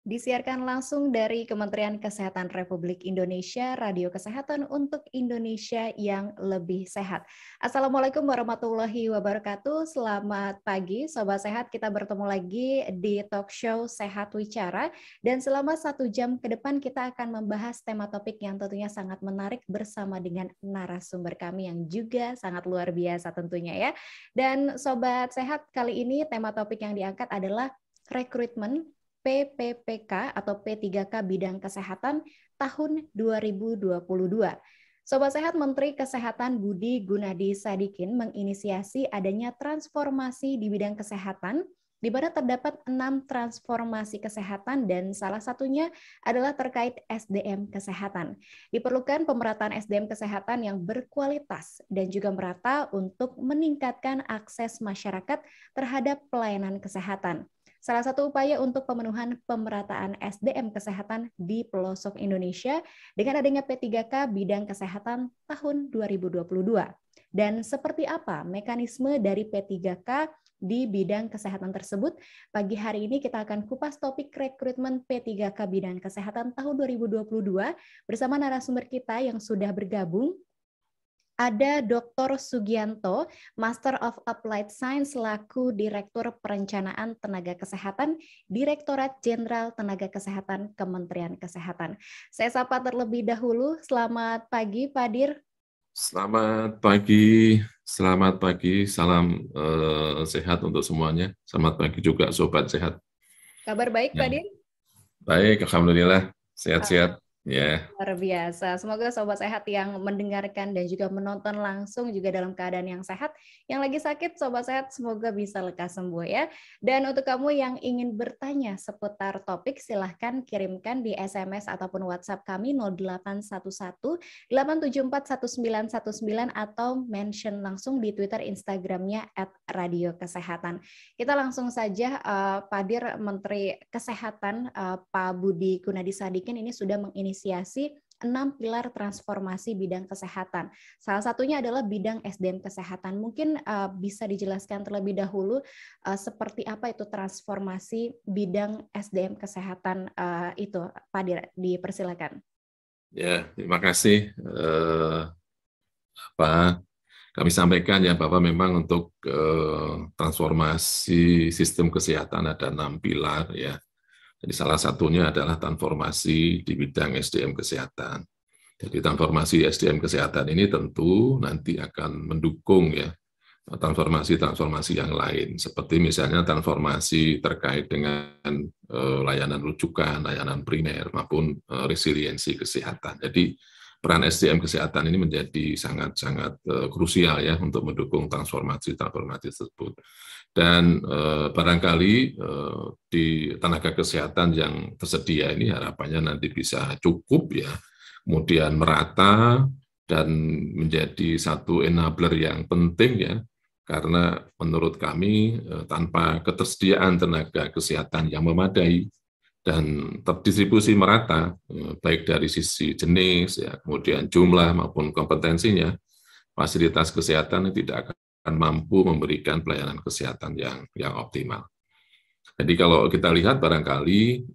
Disiarkan langsung dari Kementerian Kesehatan Republik Indonesia, Radio Kesehatan untuk Indonesia yang lebih sehat. Assalamualaikum warahmatullahi wabarakatuh. Selamat pagi, Sobat Sehat. Kita bertemu lagi di talk show Sehat Wicara. Dan selama 1 jam ke depan kita akan membahas tema topik yang tentunya sangat menarik bersama dengan narasumber kami yang juga sangat luar biasa tentunya ya. Dan Sobat Sehat, kali ini tema topik yang diangkat adalah rekrutmen PPPK atau P3K bidang kesehatan tahun 2022. Sobat Sehat, Menteri Kesehatan Budi Gunadi Sadikin menginisiasi adanya transformasi di bidang kesehatan, di mana terdapat 6 transformasi kesehatan dan salah satunya adalah terkait SDM kesehatan. Diperlukan pemerataan SDM kesehatan yang berkualitas dan juga merata untuk meningkatkan akses masyarakat terhadap pelayanan kesehatan. Salah satu upaya untuk pemenuhan pemerataan SDM kesehatan di pelosok Indonesia dengan adanya P3K bidang kesehatan tahun 2022. Dan seperti apa mekanisme dari P3K di bidang kesehatan tersebut? Pagi hari ini kita akan kupas topik rekrutmen P3K bidang kesehatan tahun 2022 bersama narasumber kita yang sudah bergabung. Ada Dr. Sugianto, Master of Applied Science selaku Direktur Perencanaan Tenaga Kesehatan, Direktorat Jenderal Tenaga Kesehatan, Kementerian Kesehatan. Saya sapa terlebih dahulu. Selamat pagi, Pak Dir. Selamat pagi, salam sehat untuk semuanya. Selamat pagi juga Sobat Sehat. Kabar baik, Ya. Pak Dir? Baik, Alhamdulillah, sehat-sehat. Ya. Luar biasa. Semoga Sobat Sehat yang mendengarkan dan juga menonton langsung juga dalam keadaan yang sehat. Yang lagi sakit, Sobat Sehat semoga bisa lekas sembuh ya. Dan untuk kamu yang ingin bertanya seputar topik, silahkan kirimkan di SMS ataupun WhatsApp kami 0811 874 1919 atau mention langsung di Twitter Instagramnya @radiokesehatan. Kita langsung saja, Pak Dir, Menteri Kesehatan Pak Budi Gunadi Sadikin ini sudah menginisiasi 6 pilar transformasi bidang kesehatan. Salah satunya adalah bidang SDM kesehatan. Mungkin bisa dijelaskan terlebih dahulu seperti apa itu transformasi bidang SDM kesehatan itu, Pak Dir, dipersilakan. Ya, terima kasih. Kami sampaikan ya bahwa memang untuk transformasi sistem kesehatan ada 6 pilar ya. Jadi salah satunya adalah transformasi di bidang SDM kesehatan. Jadi transformasi SDM kesehatan ini tentu nanti akan mendukung ya transformasi-transformasi yang lain, seperti misalnya transformasi terkait dengan layanan rujukan, layanan primer, maupun resiliensi kesehatan. Jadi peran SDM kesehatan ini menjadi sangat-sangat krusial ya untuk mendukung transformasi-transformasi tersebut. Dan barangkali di tenaga kesehatan yang tersedia ini harapannya nanti bisa cukup ya, kemudian merata dan menjadi satu enabler yang penting ya, karena menurut kami tanpa ketersediaan tenaga kesehatan yang memadai dan terdistribusi merata, baik dari sisi jenis, ya, kemudian jumlah maupun kompetensinya, fasilitas kesehatan tidak akan mampu memberikan pelayanan kesehatan yang optimal. Jadi kalau kita lihat barangkali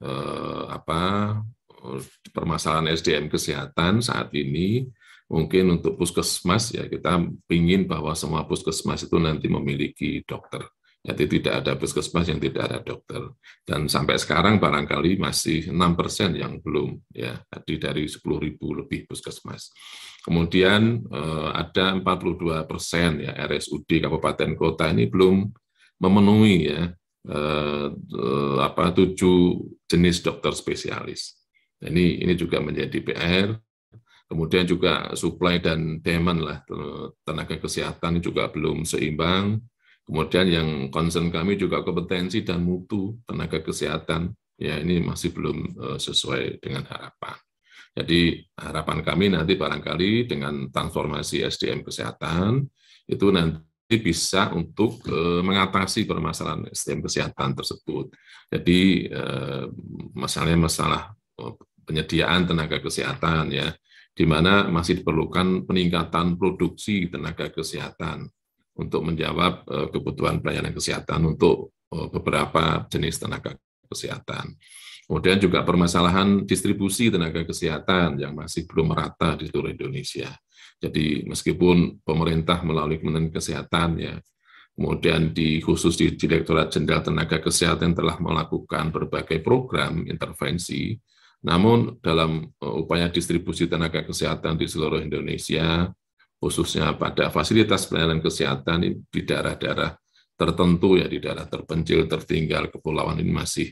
permasalahan SDM kesehatan saat ini, mungkin untuk puskesmas ya kita ingin bahwa semua puskesmas itu nanti memiliki dokter. Jadi tidak ada puskesmas yang tidak ada dokter. Dan sampai sekarang barangkali masih 6% yang belum, ya, dari 10.000 lebih puskesmas. Kemudian ada 42% ya RSUD kabupaten kota ini belum memenuhi ya 7 jenis dokter spesialis. Ini juga menjadi PR. Kemudian juga supply dan demand lah tenaga kesehatan juga belum seimbang. Kemudian yang concern kami juga kompetensi dan mutu tenaga kesehatan, ya ini masih belum sesuai dengan harapan. Jadi harapan kami nanti barangkali dengan transformasi SDM kesehatan, itu nanti bisa untuk mengatasi permasalahan SDM kesehatan tersebut. Jadi masalah penyediaan tenaga kesehatan ya, di mana masih diperlukan peningkatan produksi tenaga kesehatan untuk menjawab kebutuhan pelayanan kesehatan untuk beberapa jenis tenaga kesehatan. Kemudian juga permasalahan distribusi tenaga kesehatan yang masih belum merata di seluruh Indonesia. Jadi meskipun pemerintah melalui Kementerian Kesehatan ya, kemudian khusus di Direktorat Jenderal Tenaga Kesehatan telah melakukan berbagai program intervensi, namun dalam upaya distribusi tenaga kesehatan di seluruh Indonesia, khususnya pada fasilitas pelayanan kesehatan di daerah-daerah tertentu ya, di daerah terpencil, tertinggal, kepulauan ini masih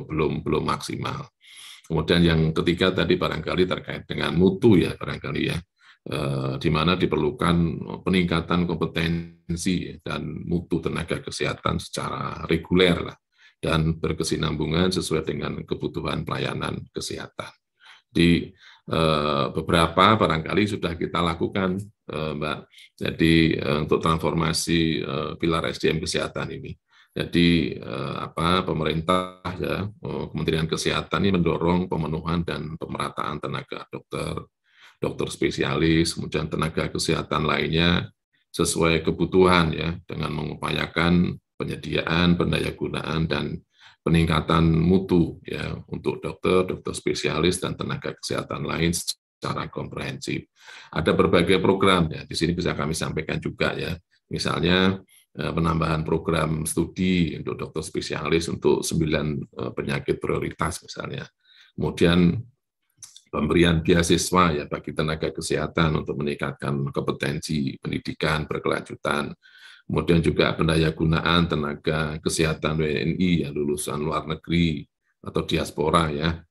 belum maksimal. Kemudian yang ketiga tadi barangkali terkait dengan mutu ya, barangkali ya, di mana diperlukan peningkatan kompetensi dan mutu tenaga kesehatan secara reguler lah, dan berkesinambungan sesuai dengan kebutuhan pelayanan kesehatan. Di beberapa barangkali sudah kita lakukan, Mbak. Jadi untuk transformasi pilar SDM kesehatan ini. Jadi pemerintah ya, Kementerian Kesehatan ini mendorong pemenuhan dan pemerataan tenaga dokter spesialis, kemudian tenaga kesehatan lainnya sesuai kebutuhan ya, dengan mengupayakan penyediaan, pendayagunaan dan peningkatan mutu ya untuk dokter spesialis dan tenaga kesehatan lain secara komprehensif. Ada berbagai program ya, di sini bisa kami sampaikan juga ya. Misalnya penambahan program studi untuk dokter spesialis untuk 9 penyakit prioritas misalnya. Kemudian pemberian beasiswa ya bagi tenaga kesehatan untuk meningkatkan kompetensi pendidikan berkelanjutan. Kemudian juga pendayagunaan tenaga kesehatan WNI yang lulusan luar negeri atau diaspora ya,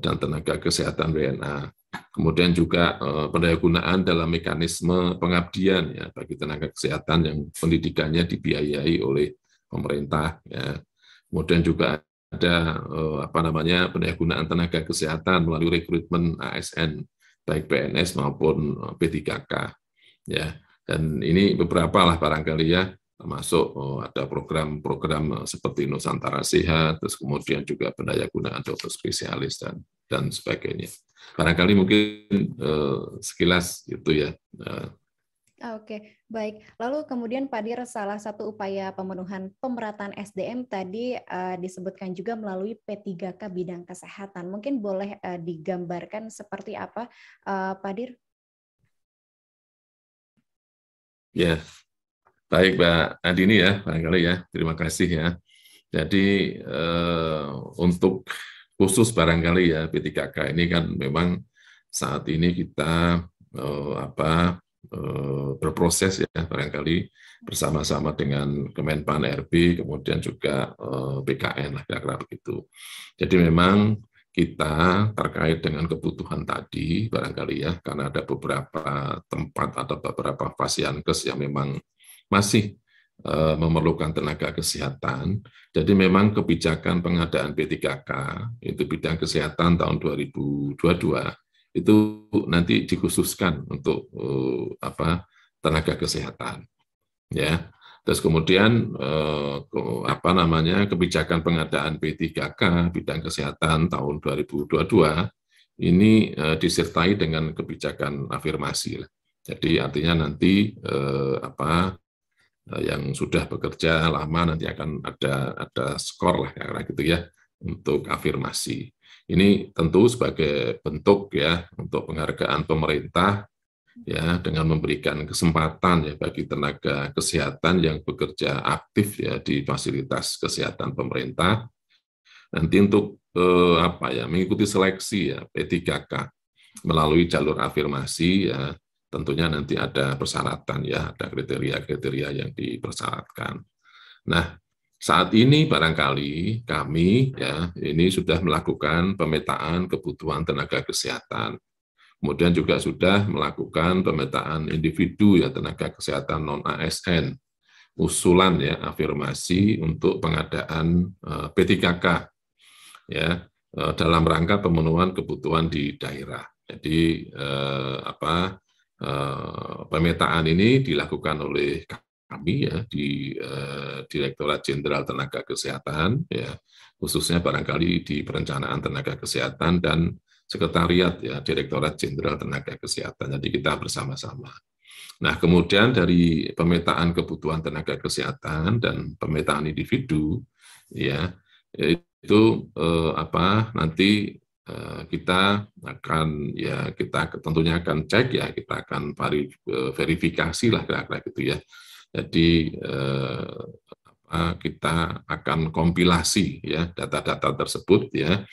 dan tenaga kesehatan WNA. Kemudian juga pendayagunaan dalam mekanisme pengabdian ya bagi tenaga kesehatan yang pendidikannya dibiayai oleh pemerintah ya. Kemudian juga ada pendayagunaan tenaga kesehatan melalui rekrutmen ASN baik PNS maupun P3K ya. Dan ini beberapa lah barangkali ya, termasuk ada program-program seperti Nusantara Sehat, terus kemudian juga pendayagunaan dokter spesialis dan sebagainya. Barangkali mungkin sekilas itu ya. Oke, baik. Lalu kemudian Pak Dir, salah satu upaya pemenuhan pemerataan SDM tadi disebutkan juga melalui P3K bidang kesehatan. Mungkin boleh digambarkan seperti apa, Pak Dir? Ya, baik Mbak Andini ya, barangkali ya. Terima kasih ya. Jadi untuk khusus barangkali ya P3K ini kan memang saat ini kita berproses ya barangkali bersama-sama dengan Kemenpan RB, kemudian juga BKN lah kira-kira begitu. Jadi memang kita terkait dengan kebutuhan tadi barangkali ya, karena ada beberapa tempat atau beberapa fasiankes yang memang masih memerlukan tenaga kesehatan. Jadi memang kebijakan pengadaan P3K itu bidang kesehatan tahun 2022 itu nanti dikhususkan untuk tenaga kesehatan ya. Terus kemudian kebijakan pengadaan P3K bidang kesehatan tahun 2022 ini disertai dengan kebijakan afirmasi. Jadi artinya nanti yang sudah bekerja lama nanti akan ada skor lah kayak gitu ya untuk afirmasi. Ini tentu sebagai bentuk ya untuk penghargaan pemerintah ya dengan memberikan kesempatan ya bagi tenaga kesehatan yang bekerja aktif ya di fasilitas kesehatan pemerintah nanti untuk mengikuti seleksi ya P3K melalui jalur afirmasi ya, tentunya nanti ada persyaratan ya, ada kriteria-kriteria yang dipersyaratkan. Nah, saat ini barangkali kami ya ini sudah melakukan pemetaan kebutuhan tenaga kesehatan. Kemudian juga sudah melakukan pemetaan individu ya tenaga kesehatan non-ASN, usulan ya afirmasi untuk pengadaan P3K ya dalam rangka pemenuhan kebutuhan di daerah. Jadi pemetaan ini dilakukan oleh kami ya di Direktorat Jenderal Tenaga Kesehatan ya khususnya barangkali di Perencanaan Tenaga Kesehatan dan Sekretariat ya Direktorat Jenderal Tenaga Kesehatan. Jadi kita bersama-sama. Nah, kemudian dari pemetaan kebutuhan tenaga kesehatan dan pemetaan individu ya itu nanti kita akan kita tentunya akan cek ya, kita akan verifikasi lah kira-kira gitu ya. Jadi kita akan kompilasi ya data-data tersebut ya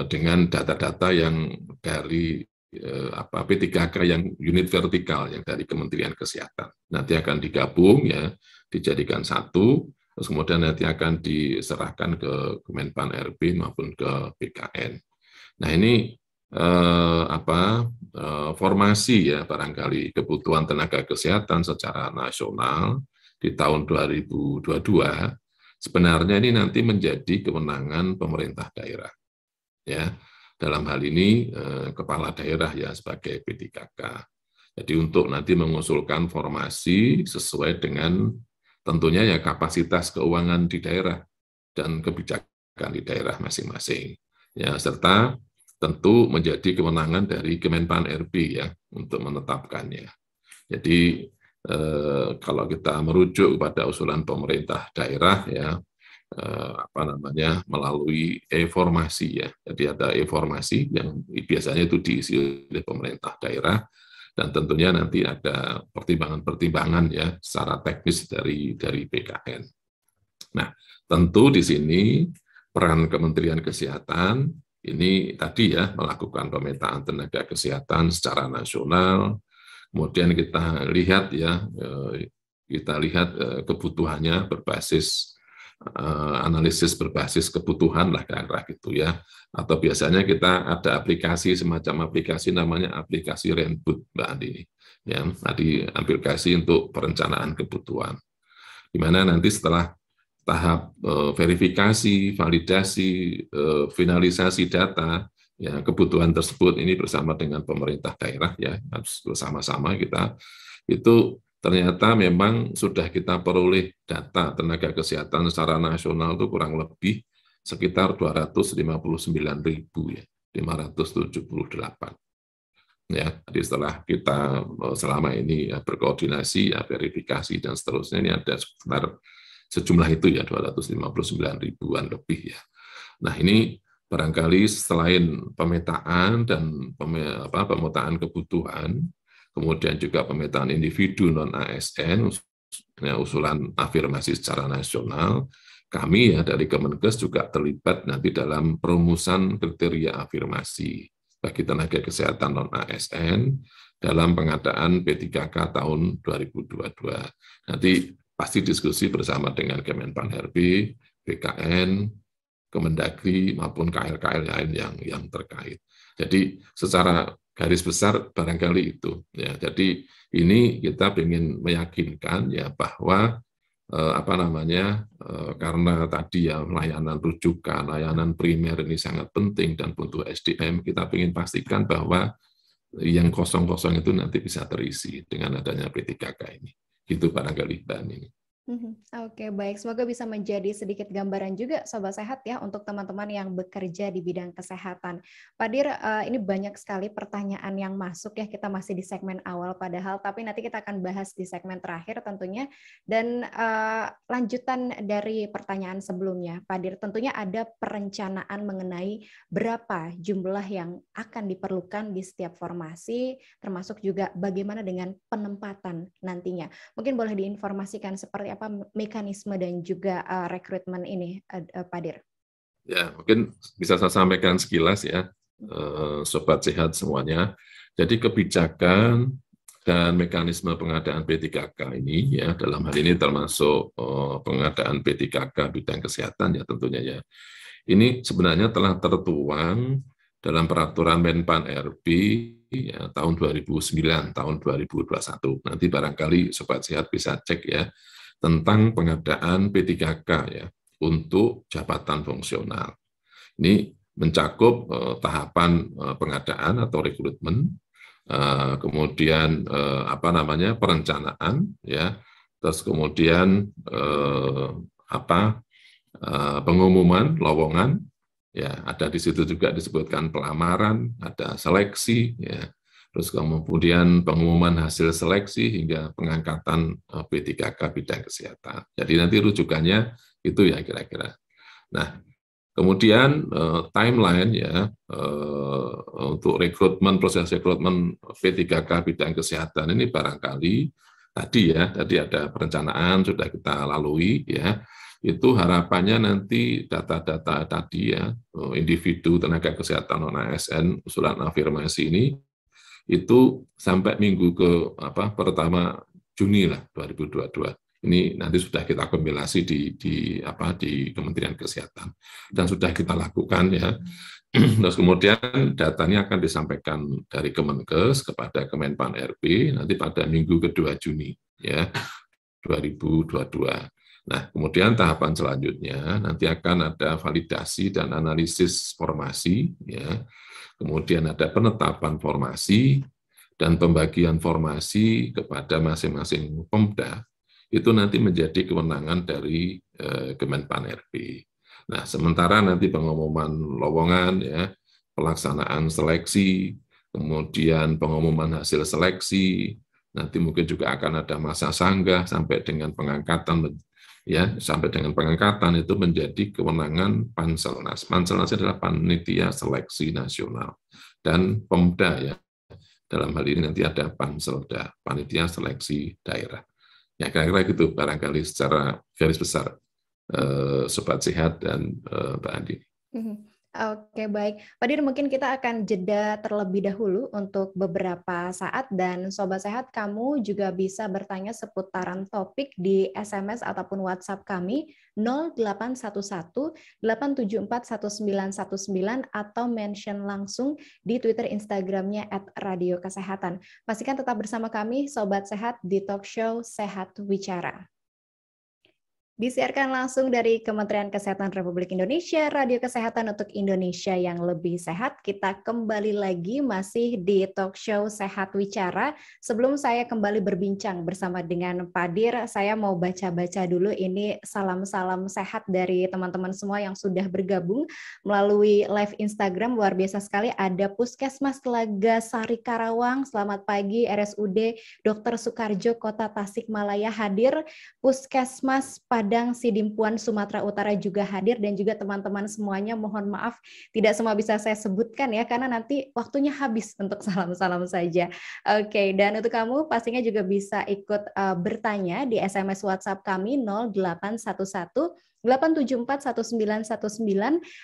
dengan data-data yang dari P3K yang unit vertikal yang dari Kementerian Kesehatan. Nanti akan digabung ya, dijadikan satu, terus kemudian nanti akan diserahkan ke Kemenpan RB maupun ke BKN. Nah ini formasi ya barangkali kebutuhan tenaga kesehatan secara nasional di tahun 2022 sebenarnya ini nanti menjadi kewenangan pemerintah daerah. Ya, dalam hal ini kepala daerah ya sebagai P3K. Jadi untuk nanti mengusulkan formasi sesuai dengan tentunya ya kapasitas keuangan di daerah dan kebijakan di daerah masing-masing. Ya, serta tentu menjadi kewenangan dari Kemenpan RB ya untuk menetapkannya. Jadi kalau kita merujuk kepada usulan pemerintah daerah ya melalui e-formasi ya. Jadi ada e-formasi yang biasanya itu diisi oleh pemerintah daerah dan tentunya nanti ada pertimbangan-pertimbangan ya secara teknis dari BKN. Nah, tentu di sini peran Kementerian Kesehatan ini tadi ya melakukan pemetaan tenaga kesehatan secara nasional. Kemudian kita lihat ya kebutuhannya berbasis analisis berbasis kebutuhan lah kira-kira gitu ya. Atau biasanya kita ada aplikasi semacam aplikasi namanya aplikasi Renbud Mbak Andi. Ya, tadi aplikasi untuk perencanaan kebutuhan. Di mana nanti setelah tahap verifikasi, validasi, finalisasi data, ya kebutuhan tersebut ini bersama dengan pemerintah daerah ya, harus bersama-sama kita itu ternyata memang sudah kita peroleh data tenaga kesehatan secara nasional itu kurang lebih sekitar 259.578. Ya, jadi setelah kita selama ini ya, berkoordinasi, ya, verifikasi dan seterusnya ini ada sekitar sejumlah itu ya 259.000-an lebih ya. Nah ini barangkali selain pemetaan dan pemetaan kebutuhan, kemudian juga pemetaan individu non-ASN, usulan afirmasi secara nasional, kami ya dari Kemenkes juga terlibat nanti dalam perumusan kriteria afirmasi bagi tenaga kesehatan non-ASN dalam pengadaan P3K tahun 2022. Nanti pasti diskusi bersama dengan Kemenpan RB, BKN, Kemendagri maupun KL-KL lain yang terkait. Jadi secara garis besar barangkali itu ya. Jadi ini kita ingin meyakinkan ya bahwa karena tadi ya layanan rujukan, layanan primer ini sangat penting dan butuh SDM, kita ingin pastikan bahwa yang kosong-kosong itu nanti bisa terisi dengan adanya P3K ini. Gitu barangkali Mbak ini. Oke, baik. Semoga bisa menjadi sedikit gambaran juga Sobat Sehat ya untuk teman-teman yang bekerja di bidang kesehatan. Pak Dir, ini banyak sekali pertanyaan yang masuk ya, kita masih di segmen awal padahal, tapi nanti kita akan bahas di segmen terakhir tentunya. Dan lanjutan dari pertanyaan sebelumnya, Pak Dir, tentunya ada perencanaan mengenai berapa jumlah yang akan diperlukan di setiap formasi, termasuk juga bagaimana dengan penempatan nantinya. Mungkin boleh diinformasikan seperti apa mekanisme dan juga rekrutmen ini, Pak Dir? Ya, mungkin bisa saya sampaikan sekilas ya, Sobat Sehat semuanya. Jadi kebijakan dan mekanisme pengadaan P3K ini ya, dalam hal ini termasuk pengadaan P3K bidang kesehatan ya tentunya ya. Ini sebenarnya telah tertuang dalam peraturan Menpan RB ya, tahun 2009, tahun 2021. Nanti barangkali Sobat Sehat bisa cek ya, tentang pengadaan P3K ya untuk jabatan fungsional. Ini mencakup tahapan pengadaan atau rekrutmen, kemudian perencanaan ya, terus kemudian pengumuman lowongan ya, ada di situ juga disebutkan pelamaran, ada seleksi ya. Terus kemudian pengumuman hasil seleksi hingga pengangkatan P3K bidang kesehatan. Jadi nanti rujukannya itu ya kira-kira. Nah, Kemudian timeline ya untuk proses rekrutmen P3K bidang kesehatan ini barangkali tadi ada perencanaan sudah kita lalui ya. Itu harapannya nanti data-data tadi ya, individu tenaga kesehatan non ASN usulan afirmasi ini itu sampai minggu pertama Juni lah 2022. Ini nanti sudah kita kompilasi di Kementerian Kesehatan dan sudah kita lakukan ya. Terus kemudian datanya akan disampaikan dari Kemenkes kepada Kemenpan RB nanti pada minggu kedua Juni ya 2022. Nah, kemudian tahapan selanjutnya nanti akan ada validasi dan analisis formasi ya. Kemudian ada penetapan formasi dan pembagian formasi kepada masing-masing Pemda. Itu nanti menjadi kewenangan dari Kemenpan RB. Nah, sementara nanti pengumuman lowongan ya, pelaksanaan seleksi, kemudian pengumuman hasil seleksi, nanti mungkin juga akan ada masa sanggah sampai dengan pengangkatan ya, sampai dengan pengangkatan itu menjadi kewenangan Panselnas. Panselnas adalah Panitia Seleksi Nasional dan Pemda ya. Dalam hal ini nanti ada Panselda, Panitia Seleksi Daerah. Ya kira-kira gitu barangkali secara garis besar Sobat Sehat dan Mbak Andi. Oke, baik. Pak Dir, mungkin kita akan jeda terlebih dahulu untuk beberapa saat, dan Sobat Sehat, kamu juga bisa bertanya seputaran topik di SMS ataupun WhatsApp kami 0811-874-1919 atau mention langsung di Twitter Instagramnya @radiokesehatan. Pastikan tetap bersama kami, Sobat Sehat, di talk show Sehat Wicara. Disiarkan langsung dari Kementerian Kesehatan Republik Indonesia, Radio Kesehatan untuk Indonesia yang lebih sehat. Kita kembali lagi masih di talk show Sehat Wicara. Sebelum saya kembali berbincang bersama dengan Pak Dir, saya mau baca-baca dulu ini salam-salam sehat dari teman-teman semua yang sudah bergabung melalui live Instagram. Luar biasa sekali, ada Puskesmas Telaga Sari Karawang, selamat pagi. RSUD Dr. Soekarjo Kota Tasikmalaya hadir, Puskesmas Padang Sidimpuan Sumatera Utara juga hadir, dan juga teman-teman semuanya mohon maaf tidak semua bisa saya sebutkan ya karena nanti waktunya habis untuk salam-salam saja. Oke, dan untuk kamu pastinya juga bisa ikut bertanya di SMS WhatsApp kami 0811-874-1919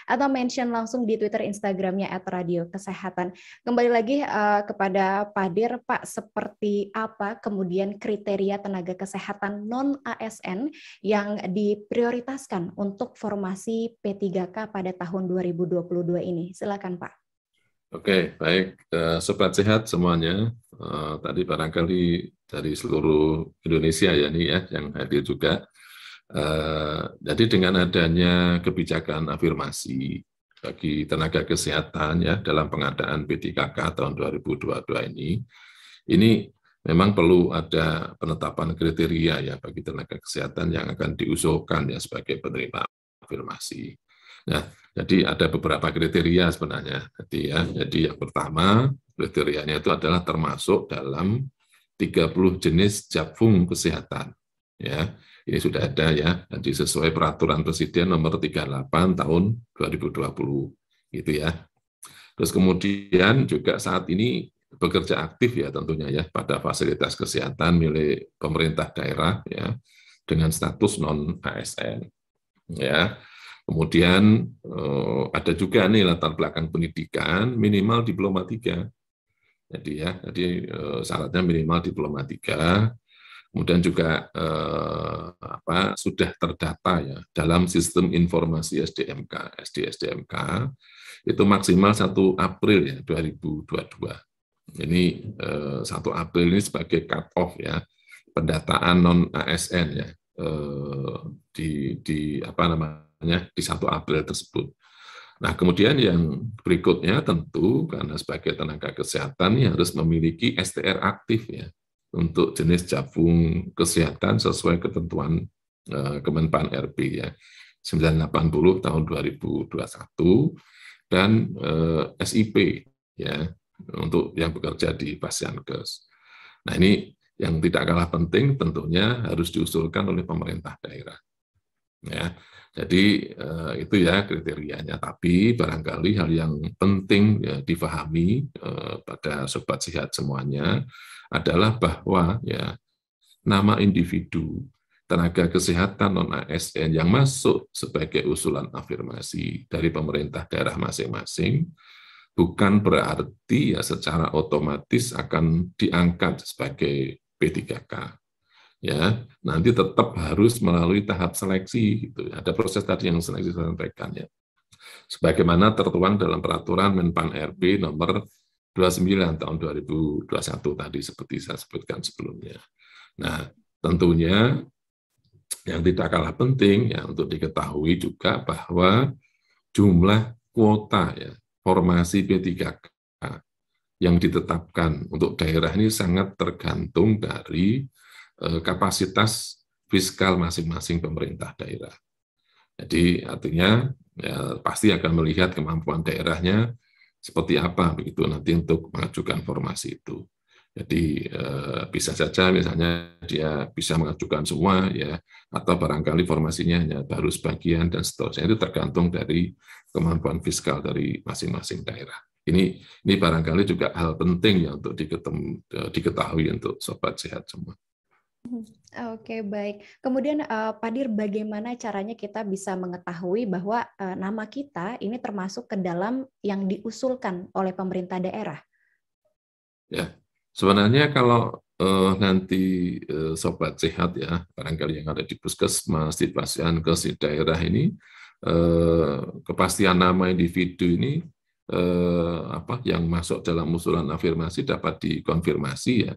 atau mention langsung di Twitter Instagramnya @radiokesehatan. Kembali lagi kepada Pak Dir, Pak, seperti apa kemudian kriteria tenaga kesehatan non-ASN yang diprioritaskan untuk formasi P3K pada tahun 2022 ini? Silakan, Pak. Oke, baik. Sobat Sehat semuanya. Tadi barangkali dari seluruh Indonesia ya nih ya yang hadir juga. Jadi dengan adanya kebijakan afirmasi bagi tenaga kesehatan ya dalam pengadaan P3K tahun 2022 ini memang perlu ada penetapan kriteria ya bagi tenaga kesehatan yang akan diusulkan ya sebagai penerima afirmasi. Nah, jadi ada beberapa kriteria sebenarnya. Jadi yang pertama kriterianya itu adalah termasuk dalam 30 jenis jabung kesehatan ya. Ini sudah ada ya, jadi sesuai peraturan Presiden nomor 38 tahun 2020 gitu ya. Terus kemudian juga saat ini bekerja aktif ya tentunya ya pada fasilitas kesehatan milik pemerintah daerah ya dengan status non ASN ya. Kemudian ada juga nih latar belakang pendidikan minimal diploma 3. Jadi syaratnya minimal diploma 3. Kemudian juga sudah terdata ya dalam sistem informasi SDMK, SD-SDMK itu maksimal 1 April ya 2022. Ini 1 April ini sebagai cut off ya pendataan non ASN ya di 1 April tersebut. Nah, kemudian yang berikutnya tentu karena sebagai tenaga kesehatan ini harus memiliki STR aktif ya untuk jenis jabung kesehatan sesuai ketentuan Kemenpan RB ya 980 tahun 2021 dan SIP ya untuk yang bekerja di Pasyankes. Nah, ini yang tidak kalah penting tentunya harus diusulkan oleh pemerintah daerah. Ya. Jadi itu ya kriterianya. Tapi barangkali hal yang penting ya, difahami pada sobat sehat semuanya adalah bahwa ya nama individu tenaga kesehatan non-ASN yang masuk sebagai usulan afirmasi dari pemerintah daerah masing-masing bukan berarti ya secara otomatis akan diangkat sebagai P3K. Ya, nanti tetap harus melalui tahap seleksi gitu. Ada proses tadi yang seleksi saya sampaikan ya. Sebagaimana tertuang dalam peraturan Menpan RB nomor 29 tahun 2021 tadi seperti saya sebutkan sebelumnya. Nah, tentunya yang tidak kalah penting ya untuk diketahui juga bahwa jumlah kuota ya formasi P3K yang ditetapkan untuk daerah ini sangat tergantung dari kapasitas fiskal masing-masing pemerintah daerah. Jadi artinya ya, pasti akan melihat kemampuan daerahnya seperti apa begitu nanti untuk mengajukan formasi itu. Jadi bisa saja misalnya dia bisa mengajukan semua ya, atau barangkali formasinya hanya baru sebagian dan seterusnya. Itu tergantung dari kemampuan fiskal dari masing-masing daerah. Ini barangkali juga hal penting ya untuk diketahui untuk sobat sehat semua. Oke, baik. Kemudian Pak Dir, bagaimana caranya kita bisa mengetahui bahwa nama kita ini termasuk ke dalam yang diusulkan oleh pemerintah daerah? Ya, sebenarnya kalau nanti sobat sehat ya, barangkali yang ada di puskesmas, di pasienkes, di daerah ini, kepastian nama individu ini yang masuk dalam usulan afirmasi dapat dikonfirmasi ya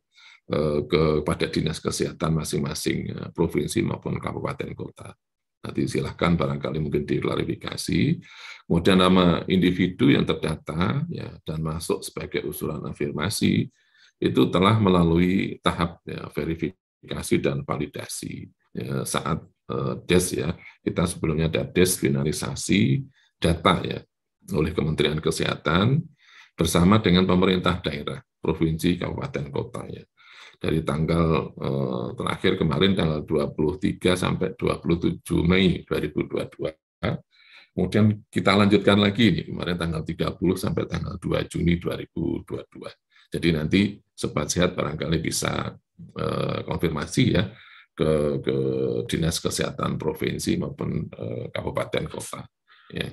kepada dinas kesehatan masing-masing provinsi maupun kabupaten kota. Nanti silahkan barangkali mungkin diklarifikasi. Kemudian nama individu yang terdata ya, dan masuk sebagai usulan afirmasi itu telah melalui tahap ya, verifikasi dan validasi. Ya, saat DES ya, kita sebelumnya ada DES finalisasi data ya oleh Kementerian Kesehatan bersama dengan pemerintah daerah, provinsi, kabupaten, kota ya. Dari tanggal terakhir kemarin tanggal 23 sampai 27 Mei 2022. Kemudian kita lanjutkan lagi nih kemarin tanggal 30 sampai tanggal 2 Juni 2022. Jadi nanti sobat sehat barangkali bisa konfirmasi ya ke Dinas Kesehatan provinsi maupun kabupaten kota ya.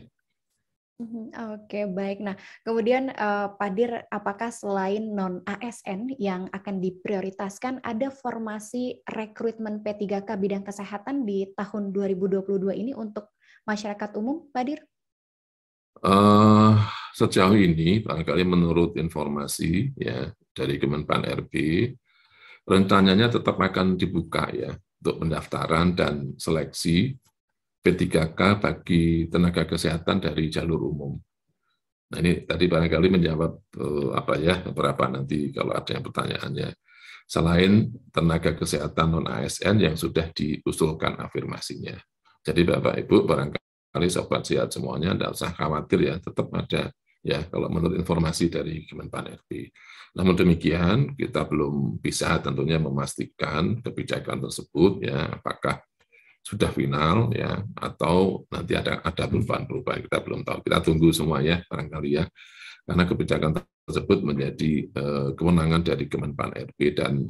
Oke, baik. Nah, kemudian Pak Dir, apakah selain non-ASN yang akan diprioritaskan, ada formasi rekrutmen P3K bidang kesehatan di tahun 2022 ini untuk masyarakat umum, Pak Dir? Sejauh ini, barangkali menurut informasi ya dari Kemenpan RB, rencananya tetap akan dibuka ya untuk pendaftaran dan seleksi P3K bagi tenaga kesehatan dari jalur umum. Nah ini tadi barangkali menjawab beberapa nanti kalau ada yang pertanyaannya. Selain tenaga kesehatan non-ASN yang sudah diusulkan afirmasinya. Jadi Bapak Ibu barangkali sobat sehat semuanya tidak usah khawatir ya, tetap ada ya kalau menurut informasi dari Kemenpan RB. Namun demikian kita belum bisa tentunya memastikan kebijakan tersebut ya apakah sudah final ya atau nanti ada perubahan-perubahan, kita belum tahu, kita tunggu semuanya barangkali ya, karena kebijakan tersebut menjadi kewenangan dari Kemenpan RB dan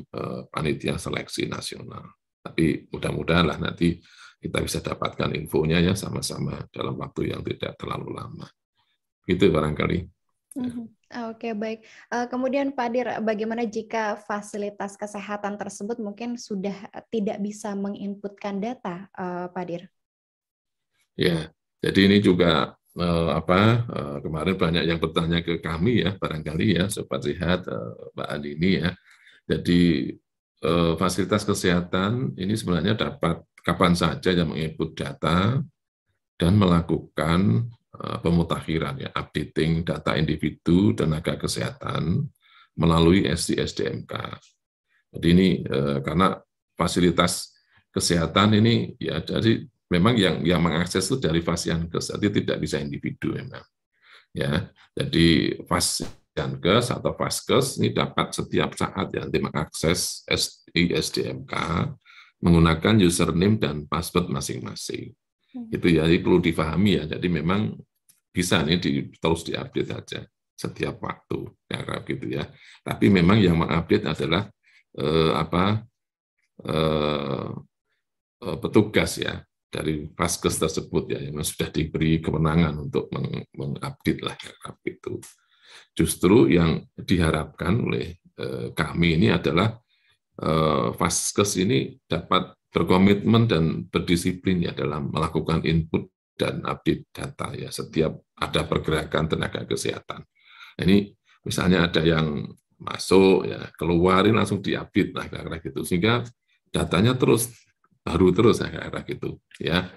panitia seleksi nasional. Tapi mudah-mudahan lah nanti kita bisa dapatkan infonya ya sama-sama dalam waktu yang tidak terlalu lama. Gitu barangkali. Oke, baik. Kemudian Pak Dir, bagaimana jika fasilitas kesehatan tersebut mungkin sudah tidak bisa menginputkan data, Pak Dir? Ya, jadi ini juga kemarin banyak yang bertanya ke kami ya, barangkali ya, sobat sehat, Mbak Andini ya. Jadi fasilitas kesehatan ini sebenarnya dapat kapan saja yang menginput data dan melakukan pemutakhiran ya, updating data individu tenaga kesehatan melalui SDMK. Jadi ini karena fasilitas kesehatan ini ya jadi memang yang mengakses itu dari fasienkes, jadi tidak bisa individu memang. Ya, jadi fasienkes atau vaskes ini dapat setiap saat ya nanti mengakses SDMK menggunakan username dan password masing-masing. Itu ya, jadi perlu difahami ya. Jadi memang bisa nih terus diupdate saja setiap waktu, ya gitu ya. Tapi memang yang mengupdate adalah petugas ya dari Vaskes tersebut ya, yang sudah diberi kewenangan untuk mengupdate lah ya itu. Justru yang diharapkan oleh kami ini adalah Vaskes ini dapat berkomitmen dan berdisiplin ya dalam melakukan input dan update data ya setiap ada pergerakan tenaga kesehatan. Nah, ini misalnya ada yang masuk ya keluarin langsung diupdate lah kayak gitu sehingga datanya baru terus ya kayak gitu ya.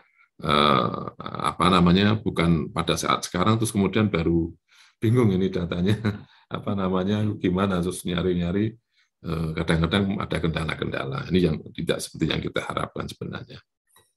Bukan pada saat sekarang terus kemudian baru bingung ini datanya gimana terus nyari-nyari. Kadang-kadang ada kendala-kendala. Ini yang tidak seperti yang kita harapkan sebenarnya.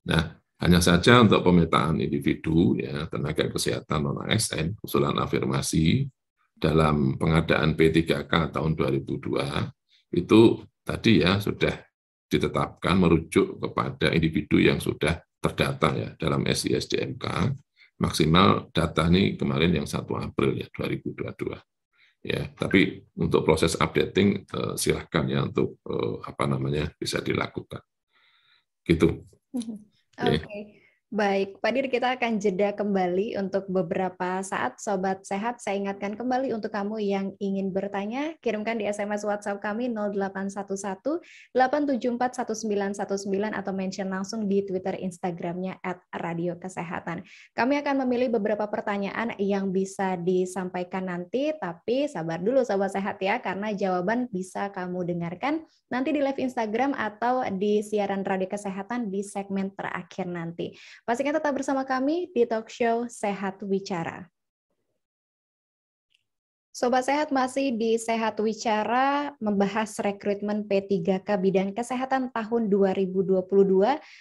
Nah, hanya saja untuk pemetaan individu, ya tenaga kesehatan non-ASN, usulan afirmasi dalam pengadaan P3K tahun 2002, itu tadi ya sudah ditetapkan merujuk kepada individu yang sudah terdata ya dalam SI-SDMK, maksimal data ini kemarin yang 1 April ya 2022. Ya, tapi untuk proses updating silahkan ya untuk bisa dilakukan. Gitu. Oke. Baik, Pak Dir, kita akan jeda kembali untuk beberapa saat. Sobat Sehat, saya ingatkan kembali untuk kamu yang ingin bertanya, kirimkan di SMS WhatsApp kami 0811 874 1919 atau mention langsung di Twitter Instagramnya @radiokesehatan. Kami akan memilih beberapa pertanyaan yang bisa disampaikan nanti, tapi sabar dulu Sobat Sehat ya, karena jawaban bisa kamu dengarkan nanti di live Instagram atau di siaran Radio Kesehatan di segmen terakhir nanti. Pastikan tetap bersama kami di talk show Sehat Wicara. Sobat Sehat, masih di Sehat Wicara membahas rekrutmen P3K bidang kesehatan tahun 2022.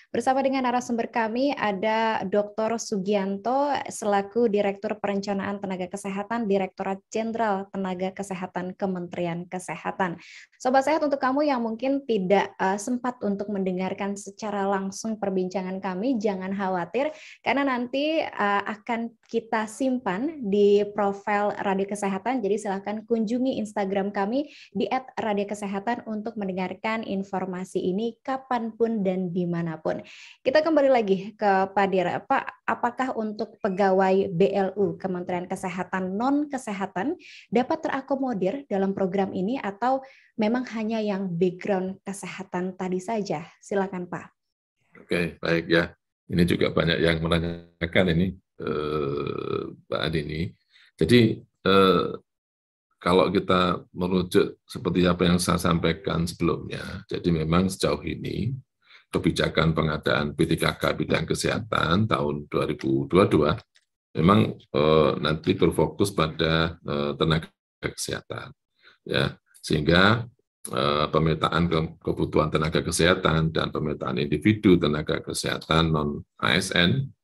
Bersama dengan narasumber kami ada Dr. Sugianto selaku Direktur Perencanaan Tenaga Kesehatan Direktorat Jenderal Tenaga Kesehatan Kementerian Kesehatan. Sobat Sehat, untuk kamu yang mungkin tidak sempat untuk mendengarkan secara langsung perbincangan kami, jangan khawatir karena nanti akan kita simpan di profil Radio Kesehatan. Jadi silakan kunjungi Instagram kami di @radiokesehatan untuk mendengarkan informasi ini kapanpun dan dimanapun. Kita kembali lagi ke Pak Dir. Pak, apakah untuk pegawai BLU Kementerian Kesehatan non-kesehatan dapat terakomodir dalam program ini atau memang hanya yang background kesehatan tadi saja? Silakan Pak. Oke, baik ya. Ini juga banyak yang menanyakan ini, Mbak Adini. Jadi kalau kita merujuk seperti apa yang saya sampaikan sebelumnya, jadi memang sejauh ini kebijakan pengadaan P3K bidang kesehatan tahun 2022 memang nanti berfokus pada tenaga kesehatan, ya sehingga pemetaan kebutuhan tenaga kesehatan dan pemetaan individu tenaga kesehatan non ASN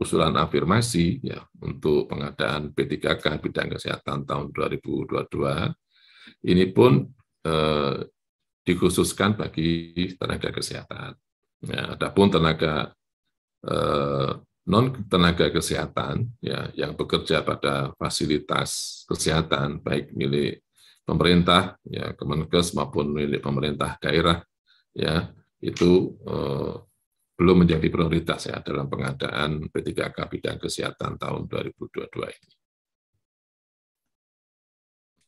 usulan afirmasi ya untuk pengadaan P3K bidang kesehatan tahun 2022 ini pun dikhususkan bagi tenaga kesehatan. Ya, adapun tenaga non tenaga kesehatan ya yang bekerja pada fasilitas kesehatan baik milik pemerintah ya Kemenkes maupun milik pemerintah daerah ya itu belum menjadi prioritas ya dalam pengadaan P3K bidang kesehatan tahun 2022 ini.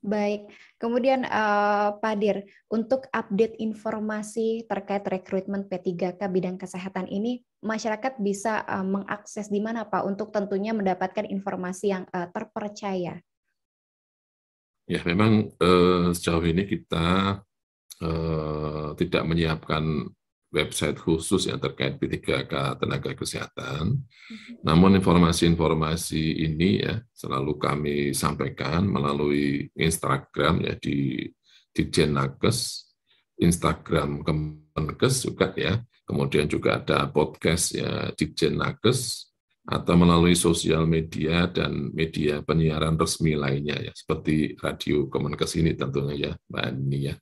Baik, kemudian Pak Dir, untuk update informasi terkait rekrutmen P3K bidang kesehatan ini, masyarakat bisa mengakses di mana Pak untuk tentunya mendapatkan informasi yang terpercaya? Ya, memang sejauh ini kita tidak menyiapkan website khusus yang terkait P3K tenaga kesehatan. Namun informasi-informasi ini ya selalu kami sampaikan melalui Instagram ya di Ditjenkes, Instagram Kemenkes juga ya. Kemudian juga ada podcast ya Ditjenkes atau melalui sosial media dan media penyiaran resmi lainnya ya seperti Radio Kemenkes ini tentunya ya Mbak Ani ya.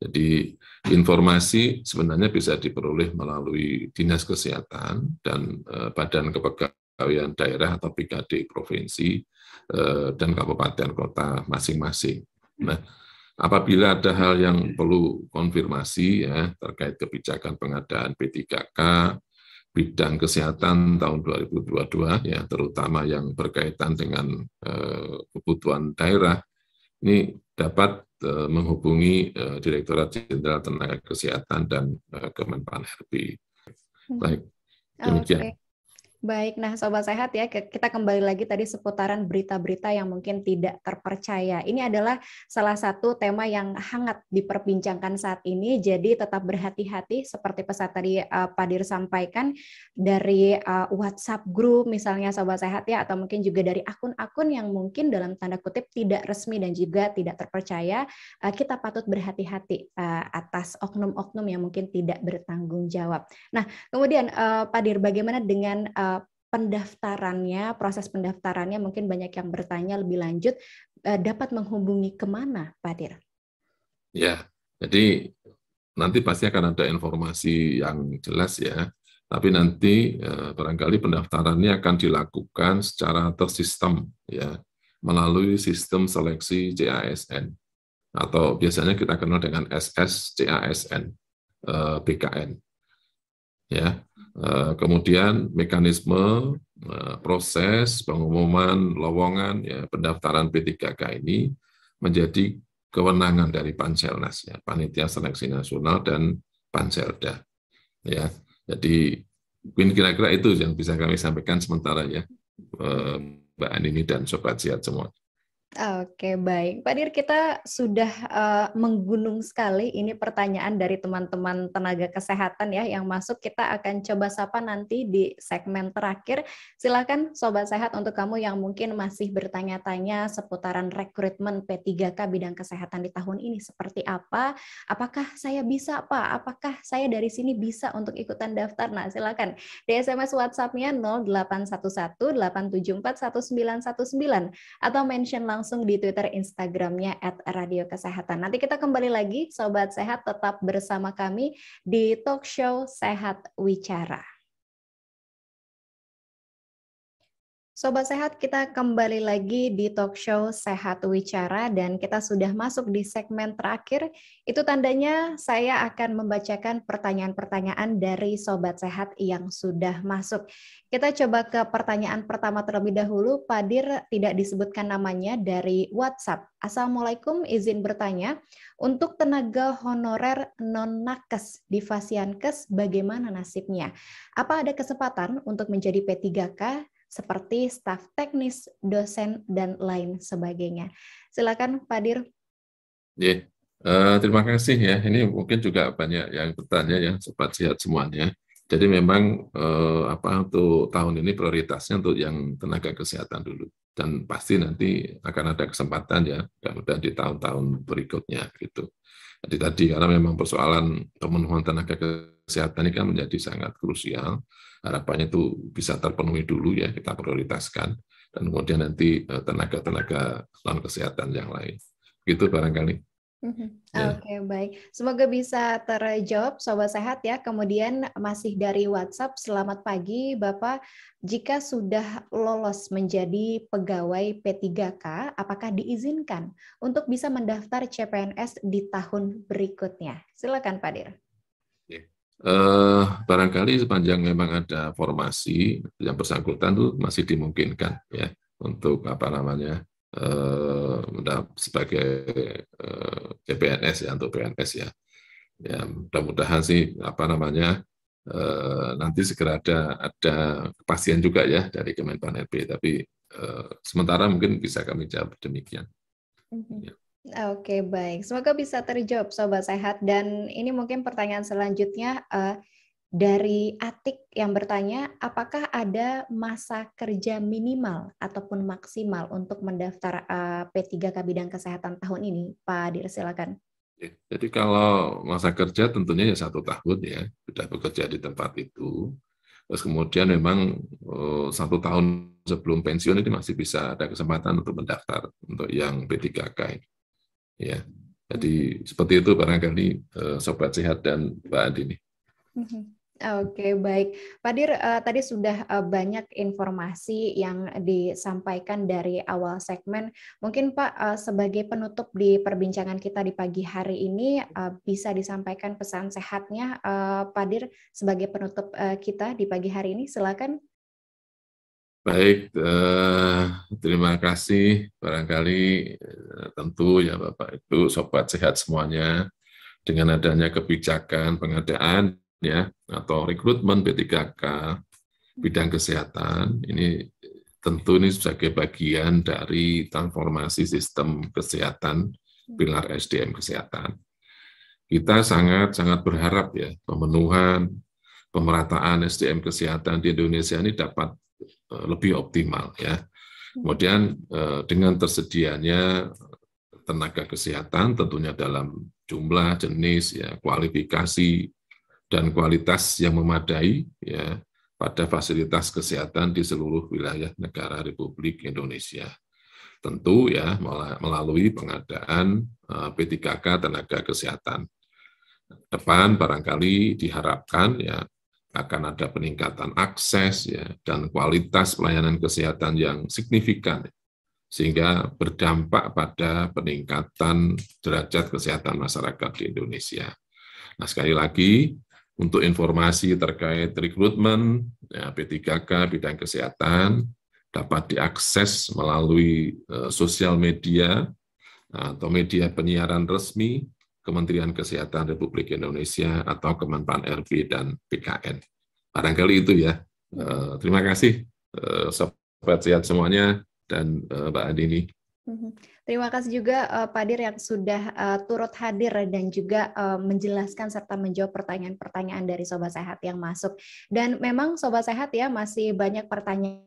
Jadi informasi sebenarnya bisa diperoleh melalui Dinas Kesehatan dan Badan Kepegawaian Daerah atau BKD provinsi dan kabupaten kota masing-masing. Nah, apabila ada hal yang perlu konfirmasi ya terkait kebijakan pengadaan P3K bidang kesehatan tahun 2022 ya terutama yang berkaitan dengan kebutuhan daerah, ini dapat menghubungi Direktorat Jenderal Tenaga Kesehatan dan Kemenpan RB. Baik, demikian. Okay. Baik, nah Sobat Sehat ya, kita kembali lagi tadi seputaran berita-berita yang mungkin tidak terpercaya. Ini adalah salah satu tema yang hangat diperbincangkan saat ini, jadi tetap berhati-hati seperti pesan tadi Pak Dir sampaikan dari WhatsApp group misalnya Sobat Sehat ya, atau mungkin juga dari akun-akun yang mungkin dalam tanda kutip tidak resmi dan juga tidak terpercaya, kita patut berhati-hati atas oknum-oknum yang mungkin tidak bertanggung jawab. Nah, kemudian Pak Dir, bagaimana dengan pendaftarannya, proses pendaftarannya mungkin banyak yang bertanya lebih lanjut, dapat menghubungi kemana, Pak Dir? Ya, jadi nanti pasti akan ada informasi yang jelas ya, tapi nanti barangkali pendaftarannya akan dilakukan secara tersistem ya, melalui sistem seleksi CASN, atau biasanya kita kenal dengan SSCASN, BKN. Ya. Kemudian mekanisme proses pengumuman lowongan ya, pendaftaran P3K ini menjadi kewenangan dari Panselnas ya, Panitia Seleksi Nasional dan Panselda ya. Jadi mungkin kira-kira itu yang bisa kami sampaikan sementara ya, Mbak Anini dan Sobat Sehat semua. Oke, baik. Pak Dir, kita sudah menggunung sekali ini pertanyaan dari teman-teman tenaga kesehatan ya yang masuk. Kita akan coba sapa nanti di segmen terakhir. Silakan Sobat Sehat untuk kamu yang mungkin masih bertanya-tanya seputaran rekrutmen P3K bidang kesehatan di tahun ini seperti apa? Apakah saya bisa, Pak? Apakah saya dari sini bisa untuk ikutan daftar? Nah, silakan di SMS WhatsApp-nya 0811 874 1919 atau mention langsung di Twitter Instagramnya @radiokesehatan. Nanti kita kembali lagi, Sobat Sehat, tetap bersama kami di Talk Show Sehat Wicara. Sobat Sehat, kita kembali lagi di Talk Show Sehat Wicara dan kita sudah masuk di segmen terakhir. Itu tandanya saya akan membacakan pertanyaan-pertanyaan dari Sobat Sehat yang sudah masuk. Kita coba ke pertanyaan pertama terlebih dahulu. Pak Dir tidak disebutkan namanya dari WhatsApp. Assalamualaikum, izin bertanya. Untuk tenaga honorer non-nakes di Fasiankes bagaimana nasibnya? Apa ada kesempatan untuk menjadi P3K seperti staf teknis, dosen, dan lain sebagainya? Silakan Pak Dir. Yeah. Terima kasih ya. Ini mungkin juga banyak yang bertanya ya, Sobat Sehat semuanya. Jadi memang untuk tahun ini prioritasnya untuk yang tenaga kesehatan dulu, dan pasti nanti akan ada kesempatan ya, mudah-mudahan di tahun-tahun berikutnya gitu. Jadi tadi karena memang persoalan pemenuhan tenaga kesehatan ini kan menjadi sangat krusial, harapannya itu bisa terpenuhi dulu ya, kita prioritaskan, dan kemudian nanti tenaga-tenaga non kesehatan yang lain. Gitu barangkali. Oke, baik. Semoga bisa terjawab Sobat Sehat ya. Kemudian masih dari WhatsApp, selamat pagi Bapak. Jika sudah lolos menjadi pegawai P3K, apakah diizinkan untuk bisa mendaftar CPNS di tahun berikutnya? Silakan Pak Dir. Barangkali sepanjang memang ada formasi yang bersangkutan itu masih dimungkinkan ya untuk sebagai CPNS ya, untuk PNS ya. Ya mudah-mudahan sih nanti segera ada kepastian juga ya dari Kemenpan RB, tapi sementara mungkin bisa kami jawab demikian. Ya. Oke, baik. Semoga bisa terjawab Sobat Sehat. Dan ini mungkin pertanyaan selanjutnya dari Atik yang bertanya, apakah ada masa kerja minimal ataupun maksimal untuk mendaftar P3K bidang kesehatan tahun ini? Pak Dir, silakan. Jadi kalau masa kerja tentunya ya 1 tahun ya, sudah bekerja di tempat itu. Terus kemudian memang 1 tahun sebelum pensiun ini masih bisa ada kesempatan untuk mendaftar untuk yang P3K ini. Ya. Jadi seperti itu barangkali Sobat Sehat dan Mbak Andini. Oke, baik. Pak Dir, tadi sudah banyak informasi yang disampaikan dari awal segmen. Mungkin Pak, sebagai penutup di perbincangan kita di pagi hari ini, bisa disampaikan pesan sehatnya, Pak Dir, sebagai penutup kita di pagi hari ini. Silakan. Baik, terima kasih. Barangkali tentu ya Bapak Ibu, Sobat Sehat semuanya, dengan adanya kebijakan pengadaan ya atau rekrutmen P3K bidang kesehatan, ini tentu ini sebagai bagian dari transformasi sistem kesehatan pilar SDM kesehatan. Kita sangat berharap ya pemerataan SDM kesehatan di Indonesia ini dapat lebih optimal ya. Kemudian dengan tersedianya tenaga kesehatan tentunya dalam jumlah, jenis, ya, kualifikasi dan kualitas yang memadai ya pada fasilitas kesehatan di seluruh wilayah negara Republik Indonesia. Tentu ya melalui pengadaan P3K tenaga kesehatan. Depan barangkali diharapkan ya akan ada peningkatan akses ya dan kualitas pelayanan kesehatan yang signifikan sehingga berdampak pada peningkatan derajat kesehatan masyarakat di Indonesia. Nah, sekali lagi untuk informasi terkait rekrutmen ya, P3K bidang kesehatan dapat diakses melalui sosial media atau media penyiaran resmi Kementerian Kesehatan Republik Indonesia atau Kemenpan RB dan BKN. Barangkali itu ya. Terima kasih Sobat Sehat semuanya dan Mbak Andini. Terima kasih juga Pak Dir yang sudah turut hadir dan juga menjelaskan serta menjawab pertanyaan-pertanyaan dari Sobat Sehat yang masuk. Dan memang Sobat Sehat ya masih banyak pertanyaan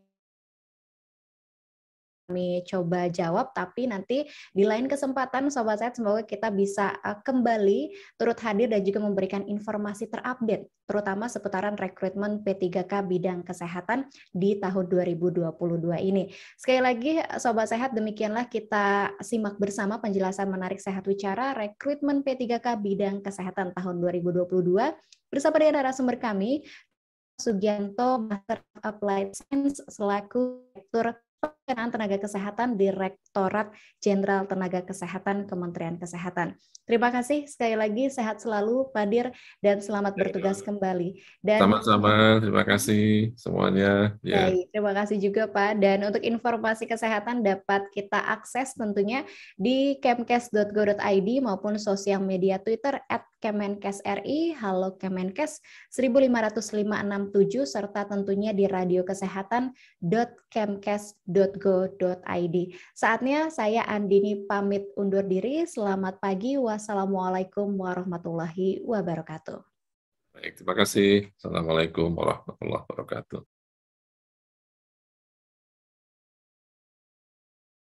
kami coba jawab, tapi nanti di lain kesempatan Sobat Sehat semoga kita bisa kembali turut hadir dan juga memberikan informasi terupdate, terutama seputaran rekrutmen P3K bidang kesehatan di tahun 2022 ini. Sekali lagi Sobat Sehat, demikianlah kita simak bersama penjelasan menarik Sehat Wicara rekrutmen P3K bidang kesehatan tahun 2022 bersama dengan narasumber kami, Sugianto, Master of Applied Science selaku Direktur Pengelolaan Tenaga Kesehatan Direktorat Jenderal Tenaga Kesehatan Kementerian Kesehatan. Terima kasih sekali lagi, sehat selalu Pak Dir dan selamat bertugas kembali. Dan sama-sama, terima kasih semuanya. Baik, terima kasih juga Pak. Dan untuk informasi kesehatan dapat kita akses tentunya di kemkes.go.id maupun sosial media Twitter @kemenkesri, halo Kemenkes 15567 serta tentunya di radiokesehatan.kemkes.go.id. Saatnya saya Andini pamit undur diri. Selamat pagi. Wassalamualaikum warahmatullahi wabarakatuh. Baik, terima kasih. Assalamualaikum warahmatullahi wabarakatuh.